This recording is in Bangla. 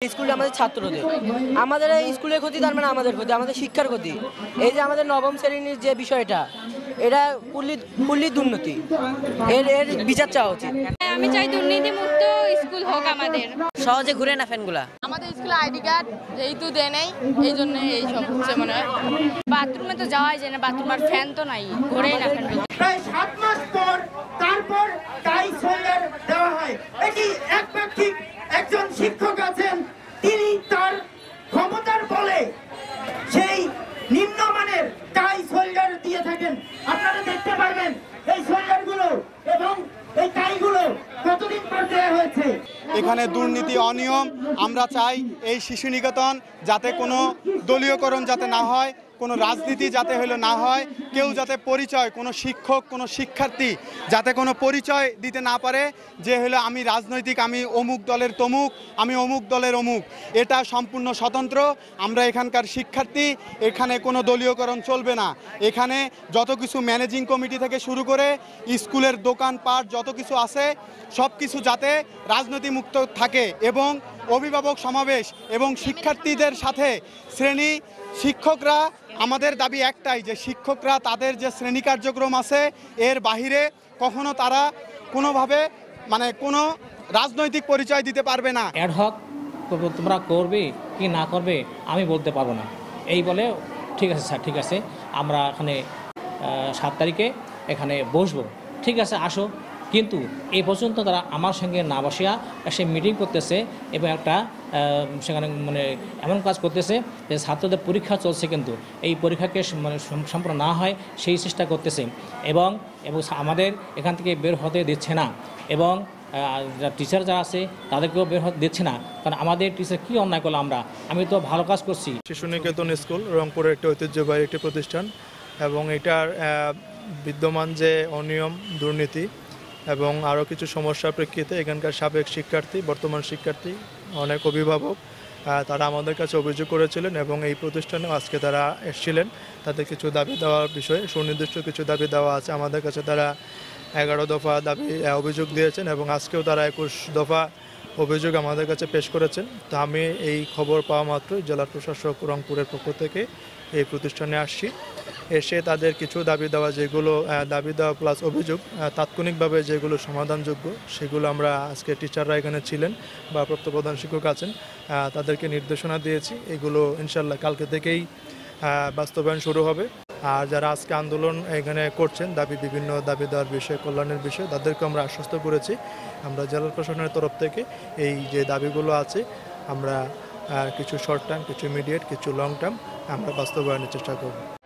স্কুলে আমাদের ছাত্রদের আমাদের এই স্কুলের ক্ষতি তার মানে আমাদের ক্ষতি, আমাদের শিক্ষার ক্ষতি। এই যে আমাদের নবম শ্রেণীর যে বিষয়টা, এটা ফুললি দুর্নীতি, এর বিচার চাওয়া উচিত। আমি চাই দুর্নীতি মুক্ত স্কুল হোক আমাদের। সহজে ঘুরে না ফ্যানগুলা। আমাদের স্কুলে আইডি কার্ড যেহেতু দেয় নাই, এই জন্য এই সব হচ্ছে মনে হয়। বাথরুমে তো যাওয়াই যায় না, বাথরুম আর ফ্যান তো নাই, ঘুরেই না ফ্যান। প্রায় 7 মাস পর তারপর টাই সোল্ডার দেওয়া হয়। এটি একপাক্ষিক। একজন শিক্ষক আছেন, তিনি তার ক্ষমতার বলে সেই নিম্নমানের টাই সোল্ডার দিয়ে থাকেন। আপনারা দেখতে পারবেন এই সোল্ডারগুলো এবং এই টাইগুলো কতদিন পর দেওয়া হয়েছে। এখানে দুর্নীতি, অনিয়ম। আমরা চাই এই শিশু নিকেতন যাতে কোনো দলীয়করণ যাতে না হয়, কোনো রাজনীতি যাতে না হয়, কেউ যাতে পরিচয়, কোনো শিক্ষক, কোনো শিক্ষার্থী যাতে কোনো পরিচয় দিতে না পারে যে আমি রাজনৈতিক, আমি অমুক দলের তমুক, আমি অমুক দলের অমুক। এটা সম্পূর্ণ স্বতন্ত্র। আমরা এখানকার শিক্ষার্থী, এখানে কোনো দলীয়করণ চলবে না। এখানে যত কিছু ম্যানেজিং কমিটি থেকে শুরু করে স্কুলের দোকানপাট যত কিছু আছে সব কিছু যাতে রাজনীতি মুক্ত থাকে, এবং অভিভাবক সমাবেশ এবং শিক্ষার্থীদের সাথে শ্রেণী শিক্ষকরা, আমাদের দাবি একটাই যে শিক্ষকরা তাদের যে শ্রেণী কার্যক্রম আছে এর বাহিরে কখনো তারা কোনোভাবে কোনো রাজনৈতিক পরিচয় দিতে পারবে না। অ্যাডহক তোমরা করবে কি না করবে আমি বলতে পারবো না, এই বলে ঠিক আছে স্যার, ঠিক আছে আমরা এখানে 7 তারিখে এখানে বসবো, ঠিক আছে আসো। কিন্তু এই পর্যন্ত তারা আমার সঙ্গে না বসিয়া এসে মিটিং করতেছে এবং একটা সেখানে এমন কাজ করতেছে যে ছাত্রদের পরীক্ষা চলছে, কিন্তু এই পরীক্ষাকে সম্পূর্ণ না হয় সেই চেষ্টা করতেছে এবং আমাদের এখান থেকে বের হতে দিচ্ছে না, এবং টিচার যারা আছে তাদেরকেও বের হতে দিচ্ছে না। কারণ আমাদের টিচার কী অন্যায় করলো, আমি তো ভালো কাজ করছি। শিশু নিকেতন স্কুল রংপুরের একটি ঐতিহ্যবাহী একটি প্রতিষ্ঠান, এবং এটার বিদ্যমান যে অনিয়ম, দুর্নীতি এবং আরও কিছু সমস্যার প্রেক্ষিতে এখানকার সাবেক শিক্ষার্থী, বর্তমান শিক্ষার্থী, অনেক অভিভাবক তারা আমাদের কাছে অভিযোগ করেছিলেন এবং এই প্রতিষ্ঠানে আজকে তারা এসেছিলেন। তাদের কিছু দাবি দেওয়ার বিষয়ে সুনির্দিষ্ট কিছু দাবি দেওয়া আছে আমাদের কাছে। তারা 11 দফা দাবি অভিযোগ দিয়েছেন এবং আজকেও তারা 21 দফা অভিযোগ আমাদের কাছে পেশ করেছেন। তো আমি এই খবর পাওয়া মাত্রই জেলা প্রশাসক রংপুরের পক্ষ থেকে এই প্রতিষ্ঠানে আসছি। এসে তাদের কিছু দাবি দেওয়া, যেগুলো দাবি দেওয়া প্লাস অভিযোগ তাৎক্ষণিকভাবে যেগুলো সমাধানযোগ্য সেগুলো আমরা আজকে টিচাররা এখানে ছিলেন বা প্রধান শিক্ষক আছেন, তাদেরকে নির্দেশনা দিয়েছি। এগুলো ইনশাল্লাহ কালকে থেকেই বাস্তবায়ন শুরু হবে। আর যারা আজকে আন্দোলন এখানে করছেন বিভিন্ন দাবি দেওয়ার বিষয়ে, কল্যাণের বিষয়ে, তাদেরকে আমরা আশ্বস্ত করেছি আমরা জেলা প্রশাসনের তরফ থেকে এই যে দাবিগুলো আছে আমরা কিছু শর্ট টার্ম, কিছু ইমিডিয়েট, কিছু লং টার্ম আমরা বাস্তবায়নের চেষ্টা করব।